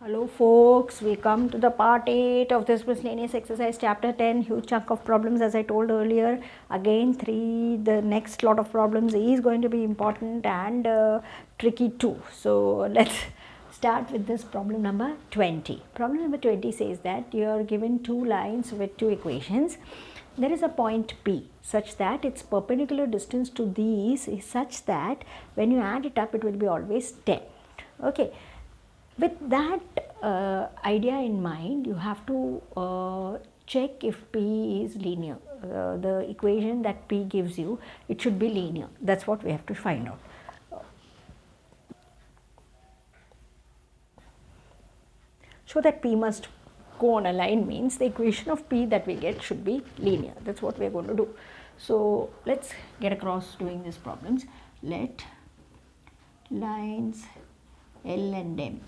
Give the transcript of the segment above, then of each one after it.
Hello folks, we come to the part 8 of this miscellaneous exercise, chapter 10, huge chunk of problems as I told earlier. Again the next lot of problems is going to be important and tricky too. So let's start with this problem number 20. Problem number 20 says that you are given two lines with two equations. There is a point P such that its perpendicular distance to these is such that when you add it up it will be always 10. Okay. With that idea in mind, you have to check if P is linear. The equation that P gives you, it should be linear. That's what we have to find out. So that P must go on a line means the equation of P that we get should be linear. That's what we are going to do. So let's get across doing these problems. Let lines L and M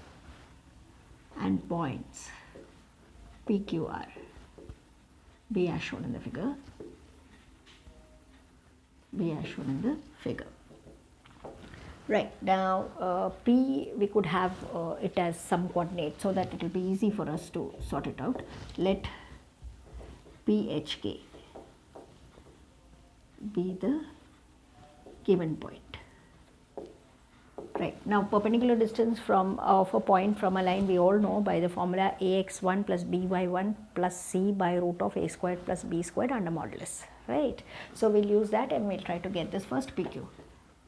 and points PQR be as shown in the figure. Right, now P we could have it as some coordinate so that it will be easy for us to sort it out. Let PHK be the given point. Right, now perpendicular distance from of a point from a line we all know by the formula ax1 plus by1 plus c by root of a squared plus b squared under modulus, right. So we'll use that and we'll try to get this first PQ.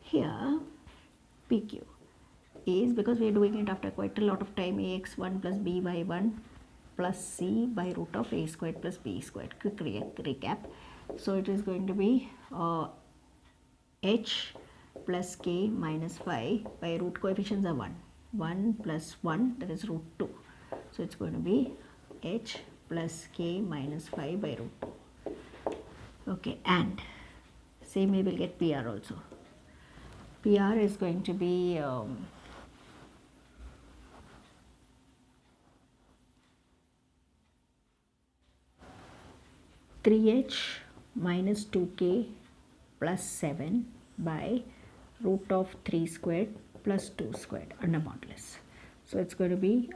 Here PQ is, because we are doing it after quite a lot of time, ax1 plus by1 plus c by root of a squared plus b squared. Quick recap. So it is going to be h plus k minus 5 by root coefficients are 1 plus 1, that is root 2. So it's going to be h plus k minus 5 by root 2. Okay, and same way we'll get PR also. PR is going to be 3h minus 2k plus 7 by root of 3 squared plus 2 squared under modulus. So it's going to be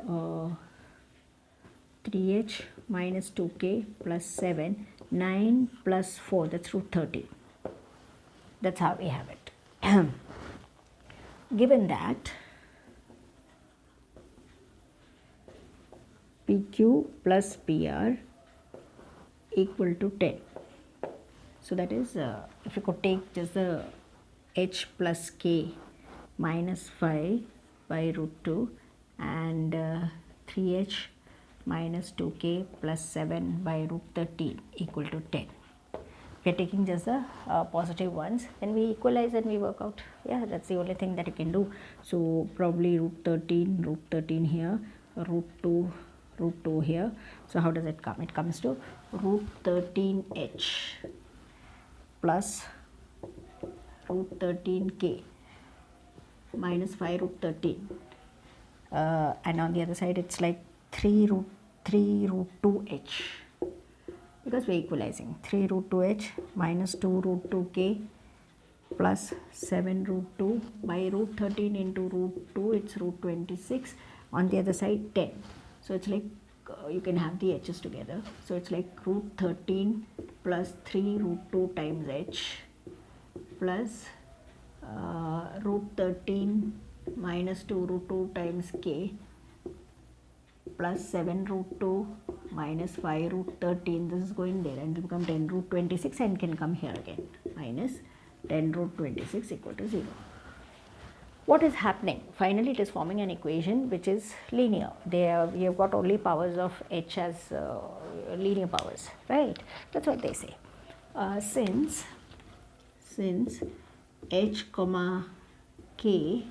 3h minus 2k plus 7, 9 plus 4, that's root 30. That's how we have it. Given that PQ plus PR equal to 10. So that is, if you could take just the h plus k minus 5 by root 2 and 3h minus 2k plus 7 by root 13 equal to 10. We are taking just the positive ones and we equalize and we work out. Yeah, that's the only thing that you can do. So probably root 13 here, root 2 here. So how does it come? It comes to root 13h plus root 13k minus 5 root 13 and on the other side it's like 3 root 2h, because we're equalizing 3 root 2h minus 2 root 2k plus 7 root 2 by root 13 into root 2, it's root 26, on the other side 10. So it's like you can have the h's together. So it's like root 13 plus 3 root 2 times h plus root 13 minus 2 root 2 times k plus 7 root 2 minus 5 root 13. This is going there and it will become 10 root 26 and can come here again, minus 10 root 26 equal to 0. What is happening? Finally it is forming an equation which is linear. We have got only powers of h as linear powers, right? That's what they say. Since h comma k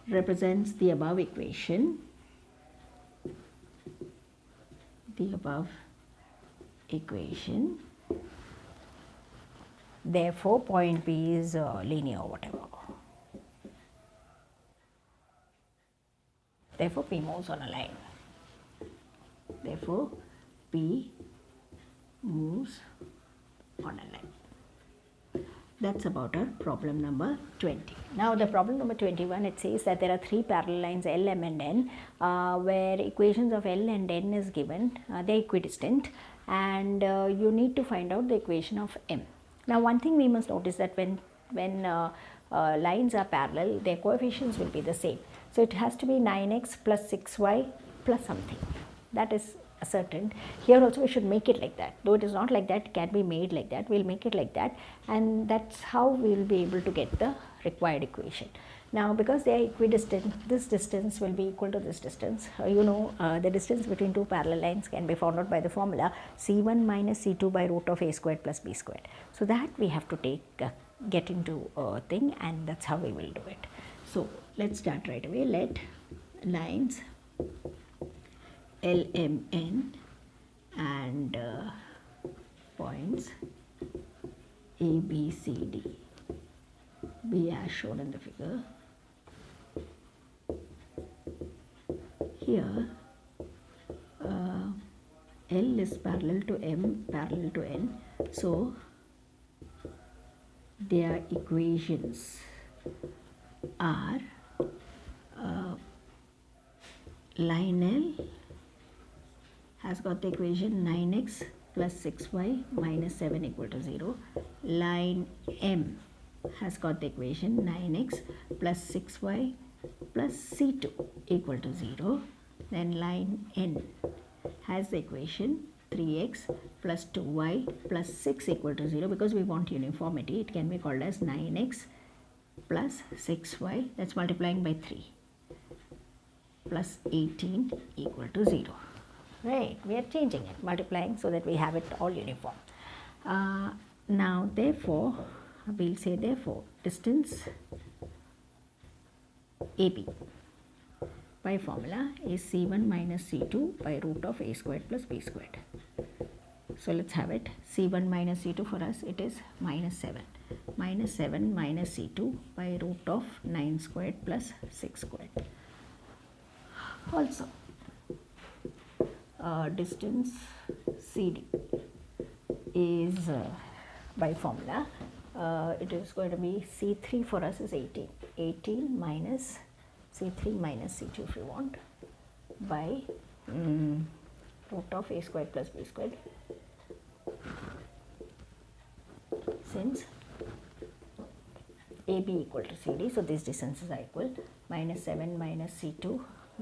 represents the above equation, therefore point P is linear or whatever. Therefore P moves on a line. Therefore P moves on a line. That's about our problem number 20. Now the problem number 21, it says that there are three parallel lines L, M and N where equations of L and N is given, they are equidistant, and you need to find out the equation of M. Now one thing we must notice that when lines are parallel, their coefficients will be the same. So it has to be 9x plus 6y plus something. That is ascertained. Here also we should make it like that. Though it is not like that, it can be made like that. We will make it like that, and that's how we will be able to get the required equation. Now because they are equidistant, this distance will be equal to this distance. The distance between two parallel lines can be found out by the formula C1 minus C2 by root of A squared plus B squared. So that we have to take get into a thing, and that's how we will do it. So let's start right away. Let lines LMN and points ABCD be as shown in the figure. Here L is parallel to M, parallel to N, so their equations are line L has got the equation 9x plus 6y minus 7 equal to 0. Line M has got the equation 9x plus 6y plus C2 equal to 0. Then line N has the equation 3x plus 2y plus 6 equal to 0. Because we want uniformity, it can be called as 9x plus 6y, that's multiplying by 3, plus 18 equal to 0. Right, we are changing it, multiplying, so that we have it all uniform. Now therefore, we'll say therefore distance AB by formula is C1 minus C2 by root of A squared plus B squared. So let's have it. C1 minus C2 for us, it is minus 7. Minus 7 minus C2 by root of 9 squared plus 6 squared. Also, distance CD is by formula, it is going to be C3 for us is 18. 18 minus C3 minus C2 if you want, by root of A squared plus B squared. Since AB equal to CD, so these distances are equal. Minus 7 minus C2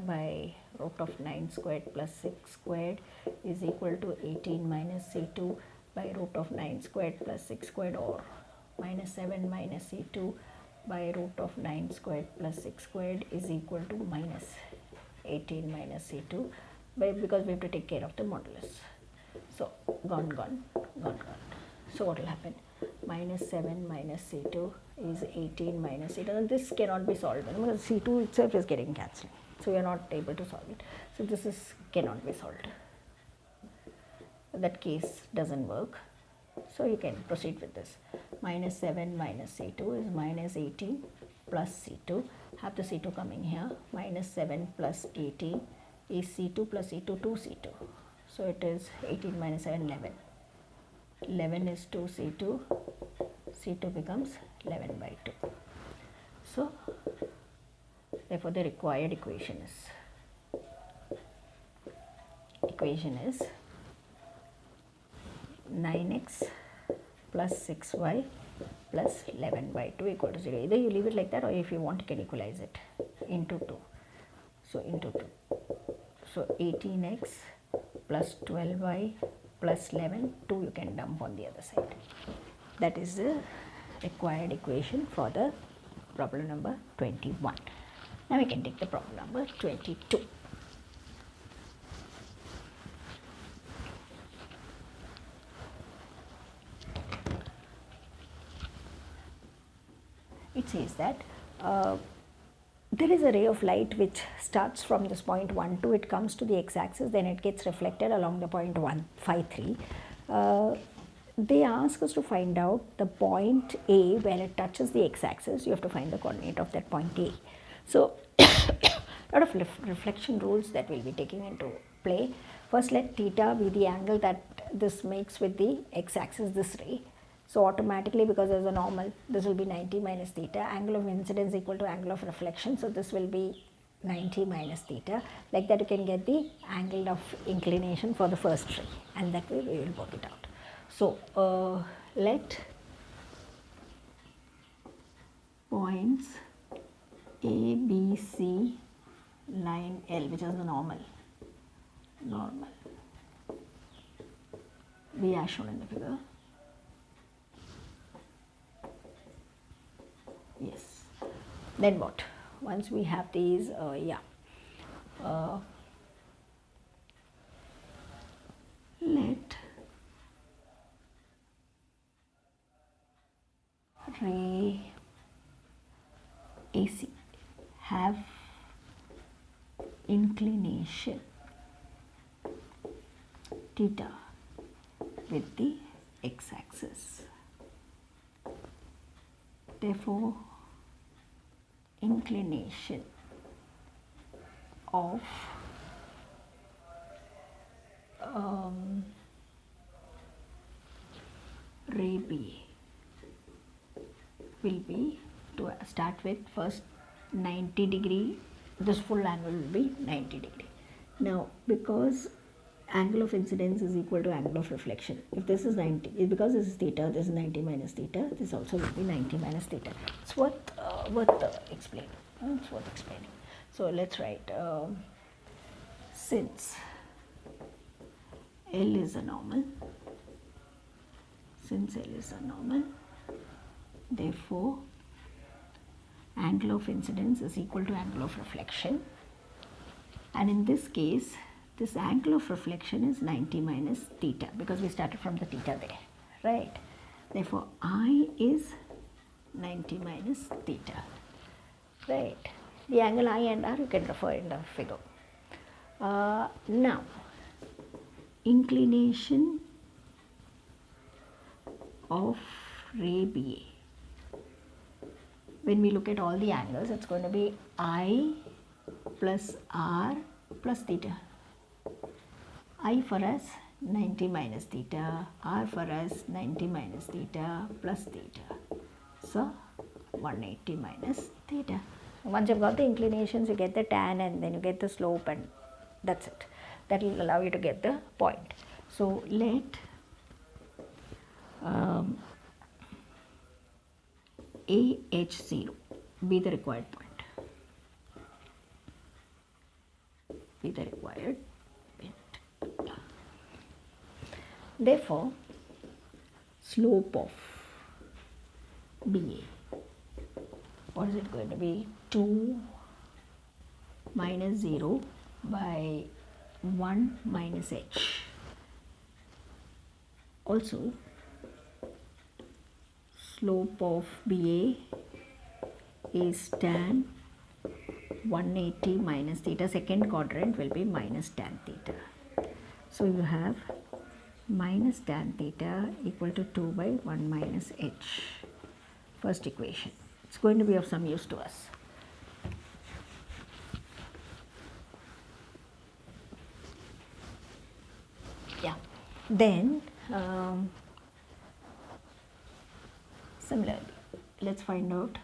by root of 9 squared plus 6 squared is equal to 18 minus C2 by root of 9 squared plus 6 squared, or minus 7 minus C2 by root of 9 squared plus 6 squared is equal to minus 18 minus C2 because we have to take care of the modulus. So gone. So what will happen? Minus 7 minus C2 is 18 minus C2. And this cannot be solved because C2 itself is getting cancelled. So we are not able to solve it. So this cannot be solved. That case doesn't work. So you can proceed with this. Minus 7 minus C2 is minus 18 plus C2. Have the C2 coming here. Minus 7 plus 18 is C2 plus C2, 2C2. So it is 18 minus 7, 11. 11 is 2C2. C2 becomes 11 by 2. So therefore the required equation is 9x plus 6y plus 11 by 2 equal to 0. Either you leave it like that, or if you want you can equalize it into 2. So into 2. So 18x plus 12y plus 11, 2 you can dump on the other side. That is the required equation for the problem number 21. Now we can take the problem number 22. It says that there is a ray of light which starts from this point 1, 2, it comes to the x-axis, then it gets reflected along the point 1, 5, 3. They ask us to find out the point A where it touches the x-axis. You have to find the coordinate of that point A. So, a lot of reflection rules that we will be taking into play. First, let theta be the angle that this makes with the x-axis, this ray. So automatically, because there's a normal, this will be 90 minus theta. Angle of incidence equal to angle of reflection. So this will be 90 minus theta. Like that you can get the angle of inclination for the first ray, and that way we will work it out. So let points A, B, C, line L, which is the normal, be as shown in the figure. Yes. Then what? Once we have these, let ray AC have inclination theta with the x-axis. Therefore, inclination of ray B will be, to start with, first 90 degree, this full angle will be 90 degree. Now, because angle of incidence is equal to angle of reflection, if this is 90, because this is theta, this is 90 minus theta, this also will be 90 minus theta. It's worth explaining. It's worth explaining. So let's write, since L is a normal, therefore angle of incidence is equal to angle of reflection, and in this case this angle of reflection is 90 minus theta, because we started from the theta there, right? Therefore I is 90 minus theta, right? The angle I and R you can refer in the figure. Now inclination of ray BA, when we look at all the angles, it's going to be I plus R plus theta. I for us 90 minus theta, R for us 90 minus theta plus theta. So 180 minus theta. Once you've got the inclinations, you get the tan and then you get the slope, and that's it. That will allow you to get the point. So let AH0 be the required point. Therefore, slope of BA, what is it going to be? 2 minus 0 by 1 minus h. Also, slope of BA is tan 180 minus theta. Second quadrant will be minus tan theta. So you have minus tan theta equal to 2 by 1 minus h. First equation. It's going to be of some use to us. Yeah. Then similarly, let's find out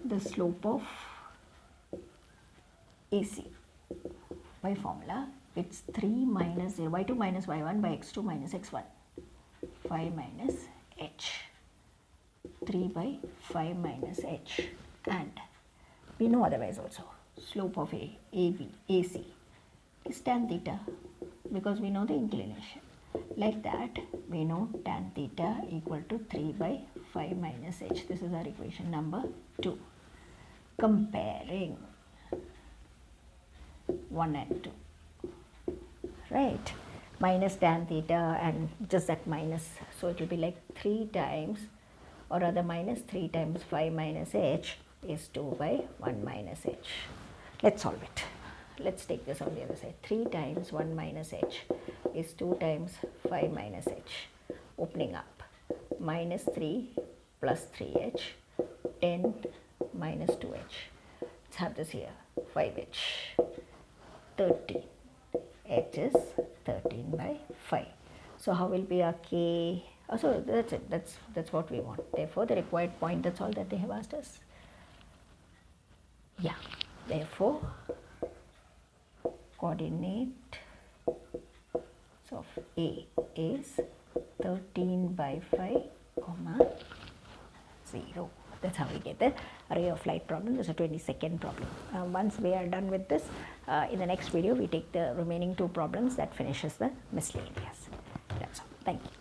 the slope of AC by formula. It's 3 minus 0, y2 minus y1 by x2 minus x1, 5 minus h, 3 by 5 minus h, and we know otherwise also. Slope of AC is tan theta, because we know the inclination. Like that, we know tan theta equal to 3 by 5 minus h. This is our equation number 2. Comparing 1 and 2. Right, minus tan theta and just that minus, so it will be like 3 times, or rather minus 3 times 5 minus h is 2 by 1 minus h. Let's solve it. Let's take this on the other side. 3 times 1 minus h is 2 times 5 minus h. Opening up, minus 3 plus 3h, 10 minus 2h. Let's have this here, 5h, 13. H is 13 by 5. So how will be our k? Oh, so that's it. That's what we want. Therefore, the required point. That's all that they have asked us. Yeah. Therefore, coordinate of A is 13/5, comma 0. That's how we get the array of light problem. This is a 22nd problem. Once we are done with this, in the next video we take the remaining 2 problems that finishes the miscellaneous. That's all. Thank you.